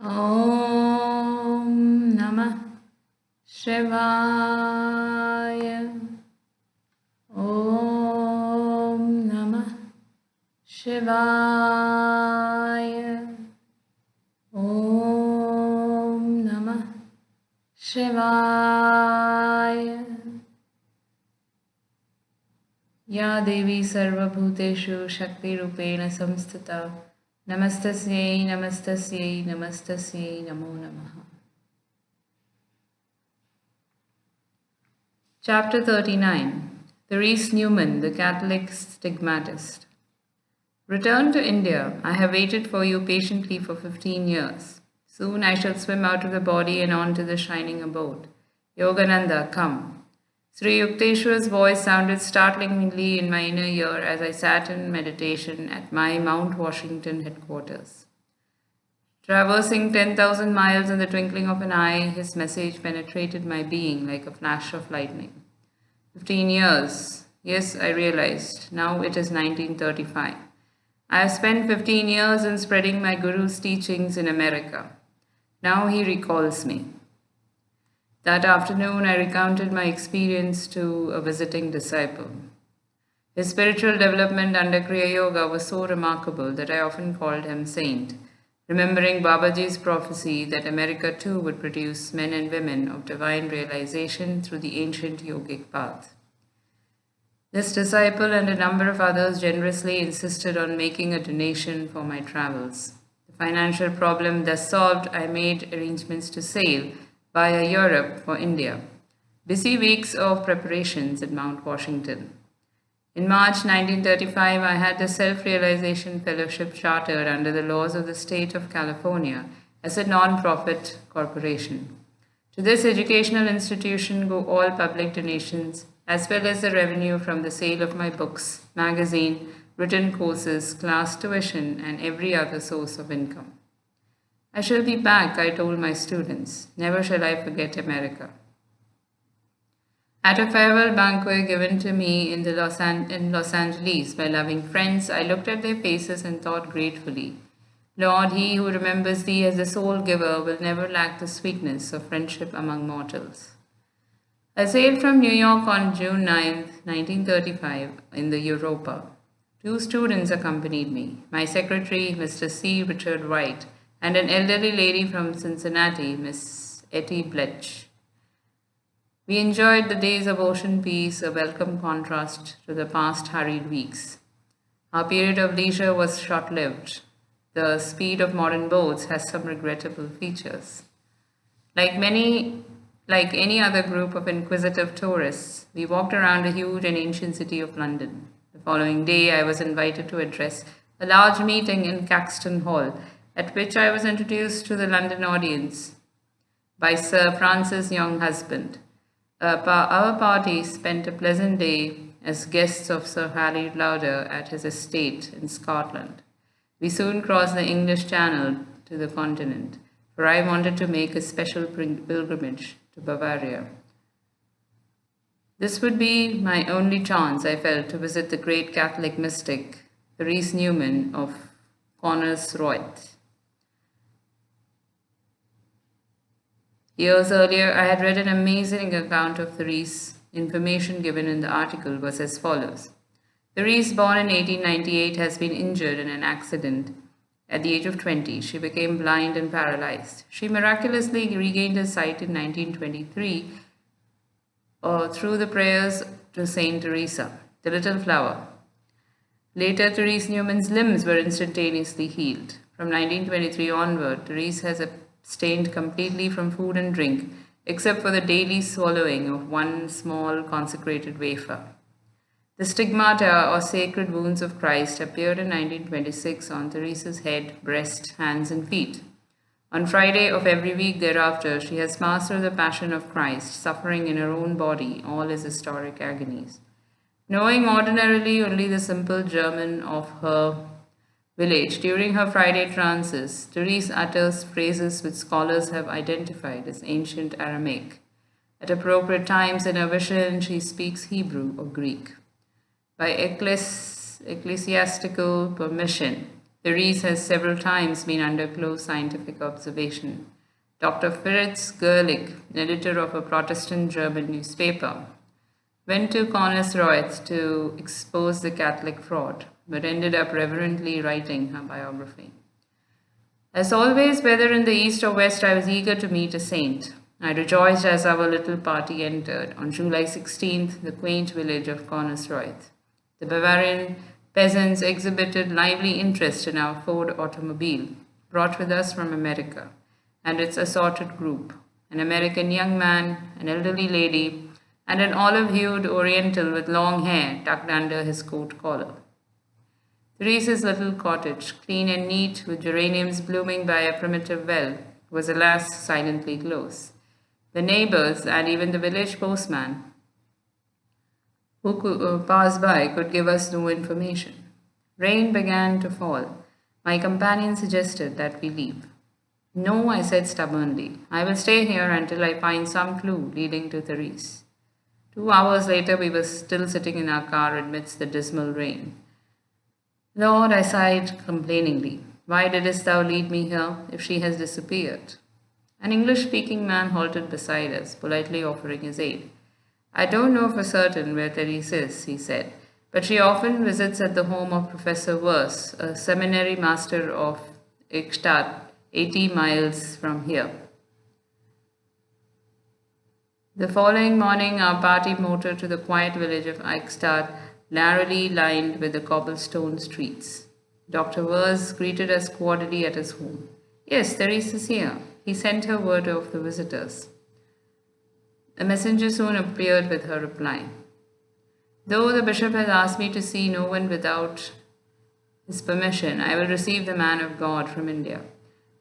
Om Namah Shivaya. Om Namah Shivaya. Om Namah Shivaya. Ya Devi Sarvabhuteshu Shakti Rupena Samstita. Namastasyai, Namastasyai, Namastasyai, Namo Namaha. Chapter 39. Therese Neumann, the Catholic Stigmatist. Return to India. I have waited for you patiently for 15 years. Soon I shall swim out of the body and on to the shining abode. Yogananda, come. Sri Yukteswar's voice sounded startlingly in my inner ear as I sat in meditation at my Mount Washington headquarters. Traversing 10,000 miles in the twinkling of an eye, his message penetrated my being like a flash of lightning. 15 years. Yes, I realized. Now it is 1935. I have spent 15 years in spreading my Guru's teachings in America. Now he recalls me. That afternoon, I recounted my experience to a visiting disciple. His spiritual development under Kriya Yoga was so remarkable that I often called him Saint, remembering Babaji's prophecy that America too would produce men and women of divine realization through the ancient yogic path. This disciple and a number of others generously insisted on making a donation for my travels. The financial problem thus solved, I made arrangements to sail via Europe for India. Busy weeks of preparations at Mount Washington. In March 1935, I had the Self-Realization Fellowship chartered under the laws of the state of California as a non-profit corporation. To this educational institution go all public donations as well as the revenue from the sale of my books, magazine, written courses, class tuition, and every other source of income. I shall be back, I told my students. Never shall I forget America. At a farewell banquet given to me in Los Angeles by loving friends, I looked at their faces and thought gratefully, Lord, he who remembers thee as the sole giver will never lack the sweetness of friendship among mortals. I sailed from New York on June 9, 1935, in the Europa. 2 students accompanied me, my secretary, Mr. C. Richard White, and an elderly lady from Cincinnati, Miss Etty Bletch. We enjoyed the days of ocean peace, a welcome contrast to the past hurried weeks. Our period of leisure was short-lived. The speed of modern boats has some regrettable features. Like any other group of inquisitive tourists, we walked around the huge and ancient city of London. The following day, I was invited to address a large meeting in Caxton Hall, at which I was introduced to the London audience by Sir Francis' young husband. Our party spent a pleasant day as guests of Sir Harry Lauder at his estate in Scotland. We soon crossed the English Channel to the continent, for I wanted to make a special pilgrimage to Bavaria. This would be my only chance, I felt, to visit the great Catholic mystic, Therese Neumann of Connersreuth. Years earlier, I had read an amazing account of Therese. Information given in the article was as follows. Therese, born in 1898, has been injured in an accident. At the age of 20, she became blind and paralyzed. She miraculously regained her sight in 1923 through the prayers to Saint Teresa, the little flower. Later, Therese Neumann's limbs were instantaneously healed. From 1923 onward, Therese has abstained completely from food and drink, except for the daily swallowing of one small consecrated wafer. The stigmata, or sacred wounds of Christ, appeared in 1926 on Therese's head, breast, hands, and feet. On Friday of every week thereafter, she has passed through the Passion of Christ, suffering in her own body all his historic agonies. Knowing ordinarily only the simple German of her village, during her Friday trances, Therese utters phrases which scholars have identified as ancient Aramaic. At appropriate times in her vision, she speaks Hebrew or Greek. By ecclesiastical permission, Therese has several times been under close scientific observation. Dr. Fritz Gerlich, editor of a Protestant German newspaper, went to Konnersreuth to expose the Catholic fraud, but ended up reverently writing her biography. As always, whether in the east or west, I was eager to meet a saint. I rejoiced as our little party entered, on July 16th, the quaint village of Konnersreuth. The Bavarian peasants exhibited lively interest in our Ford automobile, brought with us from America, and its assorted group, an American young man, an elderly lady, and an olive-hued Oriental with long hair tucked under his coat collar. Therese's little cottage, clean and neat, with geraniums blooming by a primitive well, was alas silently close. The neighbors and even the village postman who passed by could give us no information. Rain began to fall. My companion suggested that we leave. No, I said stubbornly. I will stay here until I find some clue leading to Therese. 2 hours later, we were still sitting in our car amidst the dismal rain. Lord, I sighed complainingly, why didst thou lead me here if she has disappeared? An English-speaking man halted beside us, politely offering his aid. I don't know for certain where Therese is, he said, but she often visits at the home of Professor Wurst, a seminary master of Eichstätt, 80 miles from here. The following morning, our party motored to the quiet village of Eichstätt, narrowly lined with the cobblestone streets. Dr. Wurst greeted us cordially at his home. Yes, Therese is here. He sent her word of the visitors. A messenger soon appeared with her reply. Though the bishop has asked me to see no one without his permission, I will receive the man of God from India.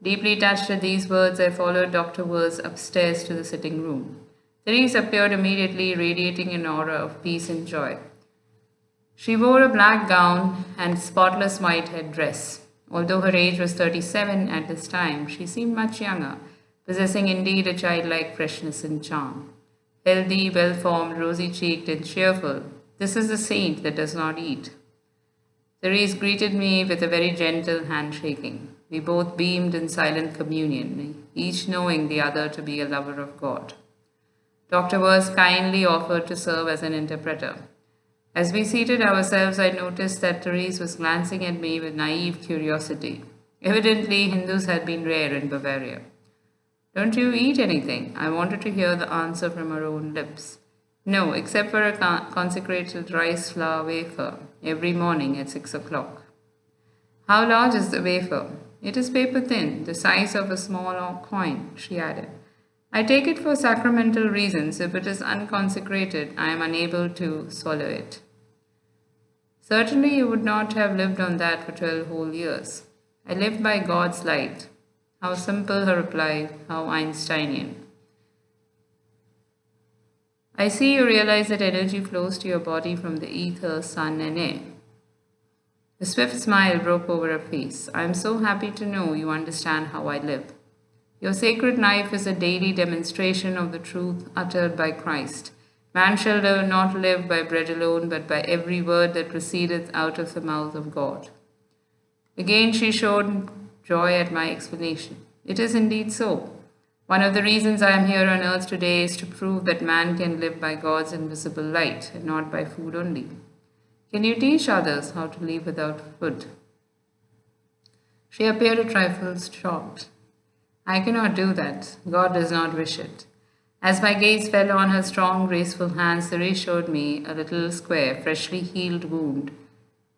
Deeply touched at these words, I followed Dr. Wurst upstairs to the sitting room. Therese appeared immediately, radiating an aura of peace and joy. She wore a black gown and spotless white headdress. Although her age was 37 at this time, she seemed much younger, possessing indeed a childlike freshness and charm. Healthy, well-formed, rosy-cheeked, and cheerful, this is the saint that does not eat. Therese greeted me with a very gentle handshaking. We both beamed in silent communion, each knowing the other to be a lover of God. Dr. Wurst kindly offered to serve as an interpreter. As we seated ourselves, I noticed that Therese was glancing at me with naive curiosity. Evidently, Hindus had been rare in Bavaria. Don't you eat anything? I wanted to hear the answer from her own lips. No, except for a consecrated rice flour wafer every morning at 6 o'clock. How large is the wafer? It is paper thin, the size of a small coin, she added. I take it for sacramental reasons. If it is unconsecrated, I am unable to swallow it. Certainly you would not have lived on that for 12 whole years. I live by God's light. How simple her reply, how Einsteinian. I see you realize that energy flows to your body from the ether, sun, and air. A swift smile broke over her face. I am so happy to know you understand how I live. Your sacred knife is a daily demonstration of the truth uttered by Christ. Man shall not live by bread alone, but by every word that proceedeth out of the mouth of God. Again she showed joy at my explanation. It is indeed so. One of the reasons I am here on earth today is to prove that man can live by God's invisible light and not by food only. Can you teach others how to live without food? She appeared a trifle shocked. I cannot do that. God does not wish it. As my gaze fell on her strong, graceful hands, Therese showed me a little square, freshly healed wound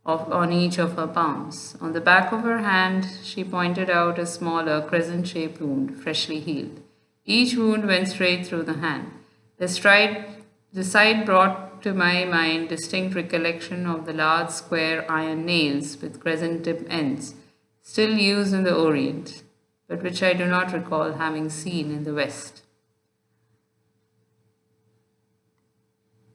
on each of her palms. On the back of her hand, she pointed out a smaller, crescent-shaped wound, freshly healed. Each wound went straight through the hand. The sight brought to my mind distinct recollection of the large, square iron nails with crescent-tip ends, still used in the Orient, but which I do not recall having seen in the West.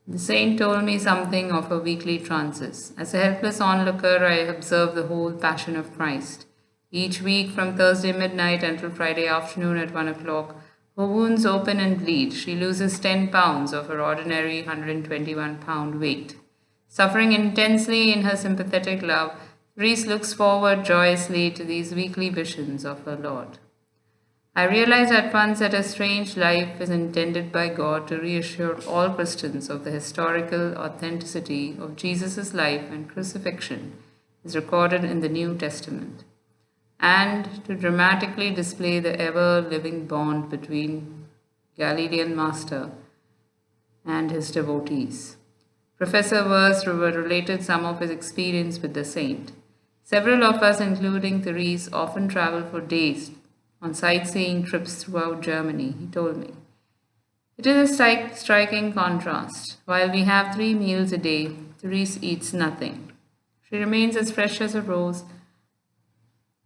The saint told me something of her weekly trances. As a helpless onlooker, I observed the whole Passion of Christ. Each week, from Thursday midnight until Friday afternoon at 1 o'clock, her wounds open and bleed. She loses 10 pounds of her ordinary 121-pound weight. Suffering intensely in her sympathetic love, Therese looks forward joyously to these weekly visions of her Lord. I realized at once that a strange life is intended by God to reassure all Christians of the historical authenticity of Jesus' life and crucifixion is recorded in the New Testament, and to dramatically display the ever-living bond between Galilean Master and his devotees. Professor Verse related some of his experience with the saint. Several of us, including Therese, often travel for days on sightseeing trips throughout Germany, he told me. It is a striking contrast. While we have 3 meals a day, Therese eats nothing. She remains as fresh as a rose,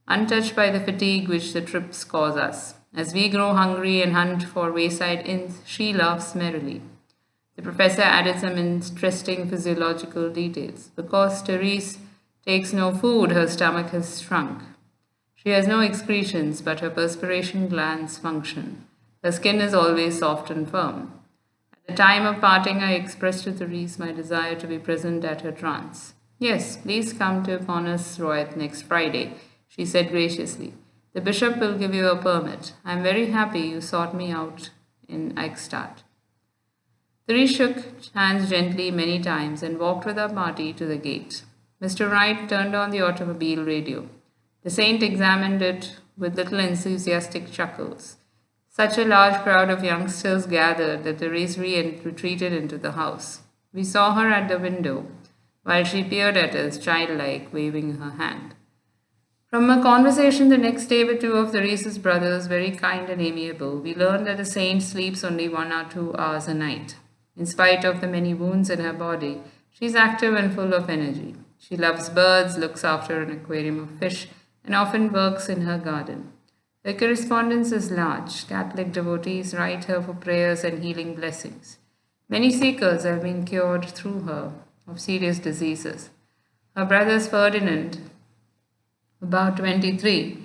untouched by the fatigue which the trips cause us. As we grow hungry and hunt for wayside inns, she laughs merrily. The professor added some interesting physiological details. Because Therese takes no food, her stomach has shrunk. She has no excretions, but her perspiration glands function. Her skin is always soft and firm. At the time of parting, I expressed to Therese my desire to be present at her trance. Yes, please come to Gorakhpur next Friday, she said graciously. The bishop will give you a permit. I am very happy you sought me out in Eichstatt. Therese shook hands gently many times and walked with our party to the gate. Mr. Wright turned on the automobile radio. The saint examined it with little enthusiastic chuckles. Such a large crowd of youngsters gathered that Therese retreated into the house. We saw her at the window, while she peered at us, childlike, waving her hand. From a conversation the next day with 2 of Therese's brothers, very kind and amiable, we learned that the saint sleeps only 1 or 2 hours a night. In spite of the many wounds in her body, she is active and full of energy. She loves birds, looks after an aquarium of fish, and often works in her garden. Her correspondence is large. Catholic devotees write her for prayers and healing blessings. Many seekers have been cured through her of serious diseases. Her brothers Ferdinand, about 23,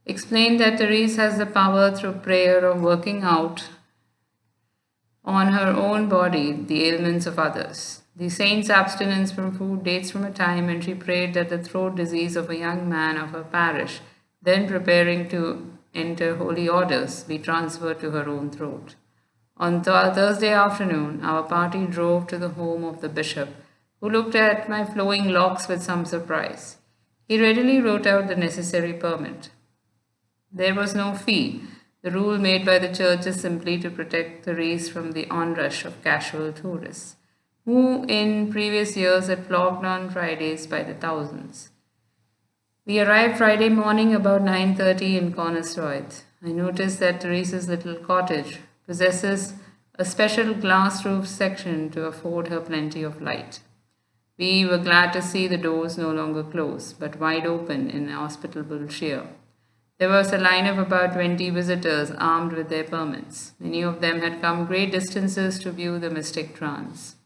explained that Therese has the power through prayer of working out on her own body the ailments of others. The saint's abstinence from food dates from a time when she prayed that the throat disease of a young man of her parish, then preparing to enter holy orders, be transferred to her own throat. On Thursday afternoon, our party drove to the home of the bishop, who looked at my flowing locks with some surprise. He readily wrote out the necessary permit. There was no fee. The rule made by the church is simply to protect Therese from the onrush of casual tourists, who in previous years had flocked on Fridays by the thousands. We arrived Friday morning about 9:30 in Gorakhpur. I noticed that Therese's little cottage possesses a special glass-roofed section to afford her plenty of light. We were glad to see the doors no longer closed, but wide open in hospitable cheer. There was a line of about 20 visitors armed with their permits. Many of them had come great distances to view the mystic trance.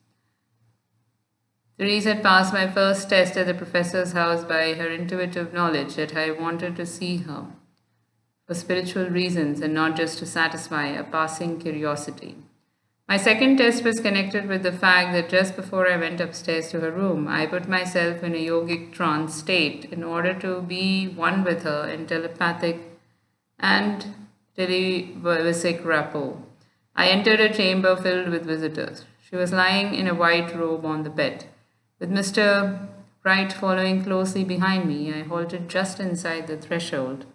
Therese had passed my first test at the professor's house by her intuitive knowledge that I wanted to see her for spiritual reasons and not just to satisfy a passing curiosity. My second test was connected with the fact that just before I went upstairs to her room, I put myself in a yogic trance state in order to be one with her in telepathic and televisic rapport. I entered a chamber filled with visitors. She was lying in a white robe on the bed. With Mr. Wright following closely behind me, I halted just inside the threshold,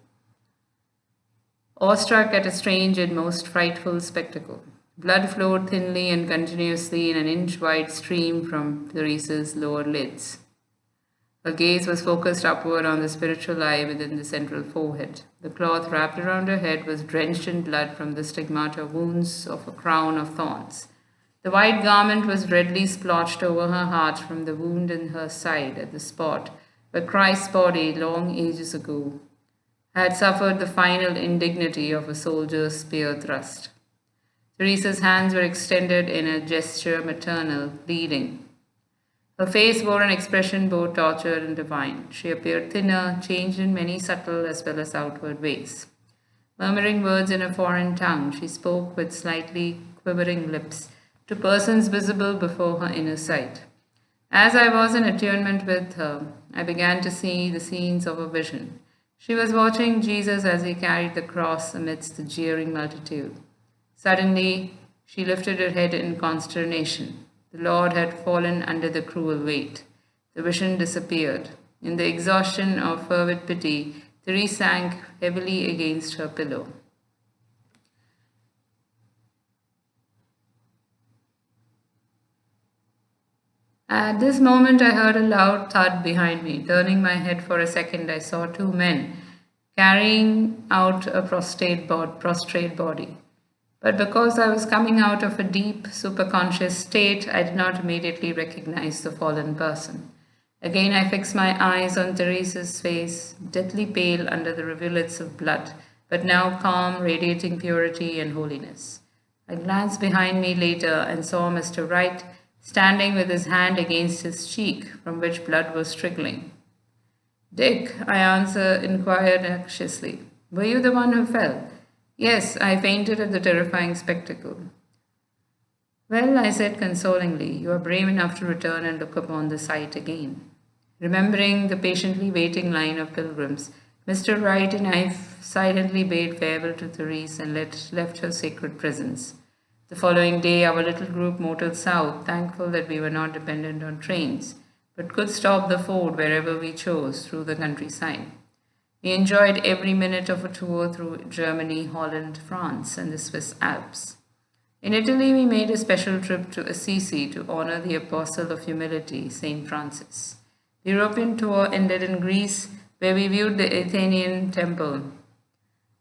awestruck at a strange and most frightful spectacle. Blood flowed thinly and continuously in an inch-wide stream from Therese's lower lids. Her gaze was focused upward on the spiritual eye within the central forehead. The cloth wrapped around her head was drenched in blood from the stigmata wounds of a crown of thorns. The white garment was redly splotched over her heart from the wound in her side at the spot where Christ's body, long ages ago, had suffered the final indignity of a soldier's spear thrust. Therese's hands were extended in a gesture maternal, pleading. Her face bore an expression both tortured and divine. She appeared thinner, changed in many subtle as well as outward ways. Murmuring words in a foreign tongue, she spoke with slightly quivering lips to persons visible before her inner sight. As I was in attunement with her, I began to see the scenes of a vision. She was watching Jesus as he carried the cross amidst the jeering multitude. Suddenly, she lifted her head in consternation. The Lord had fallen under the cruel weight. The vision disappeared. In the exhaustion of fervid pity, Therese sank heavily against her pillow. At this moment, I heard a loud thud behind me. Turning my head for a second, I saw two men carrying out a prostrate body. But because I was coming out of a deep, superconscious state, I did not immediately recognize the fallen person. Again, I fixed my eyes on Therese's face, deathly pale under the rivulets of blood, but now calm, radiating purity and holiness. I glanced behind me later and saw Mr. Wright standing with his hand against his cheek, from which blood was trickling. Dick, inquired anxiously, were you the one who fell? Yes, I fainted at the terrifying spectacle. Well, I said consolingly, you are brave enough to return and look upon the sight again. Remembering the patiently waiting line of pilgrims, Mr. Wright and I silently bade farewell to Therese and left her sacred presence. The following day, our little group motored south, thankful that we were not dependent on trains, but could stop the Ford wherever we chose through the countryside. We enjoyed every minute of a tour through Germany, Holland, France, and the Swiss Alps. In Italy, we made a special trip to Assisi to honor the Apostle of Humility, Saint Francis. The European tour ended in Greece, where we viewed the Athenian temple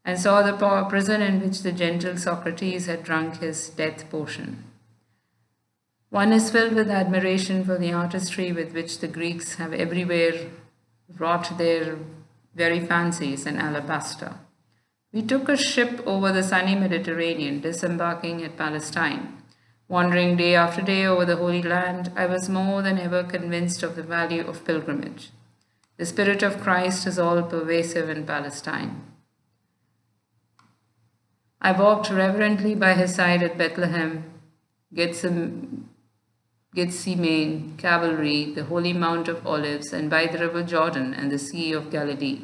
and saw the prison in which the gentle Socrates had drunk his death potion. One is filled with admiration for the artistry with which the Greeks have everywhere wrought their very fancies in alabaster. We took a ship over the sunny Mediterranean, disembarking at Palestine. Wandering day after day over the Holy Land, I was more than ever convinced of the value of pilgrimage. The Spirit of Christ is all pervasive in Palestine. I walked reverently by his side at Bethlehem, Gethsemane, Calvary, the Holy Mount of Olives, and by the River Jordan and the Sea of Galilee.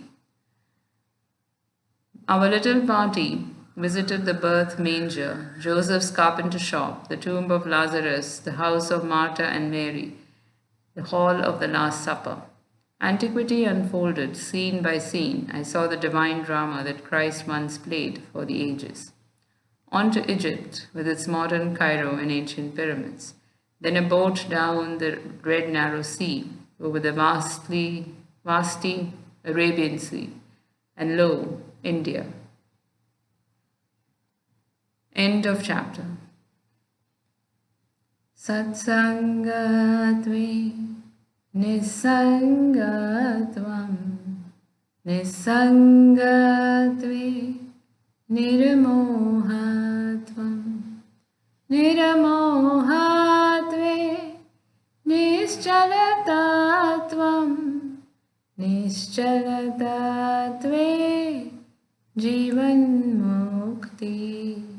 Our little party visited the birth manger, Joseph's carpenter shop, the tomb of Lazarus, the house of Martha and Mary, the hall of the Last Supper. Antiquity unfolded, scene by scene. I saw the divine drama that Christ once played for the ages. On to Egypt, with its modern Cairo and ancient pyramids. Then a boat down the red narrow sea, over the vasty Arabian Sea, and lo, India. End of chapter. Satsangatve Nisangatvam Nisangatve Niramohatvam Niramohatve Nischalatatvam Nischalatatve Jivan Mukti.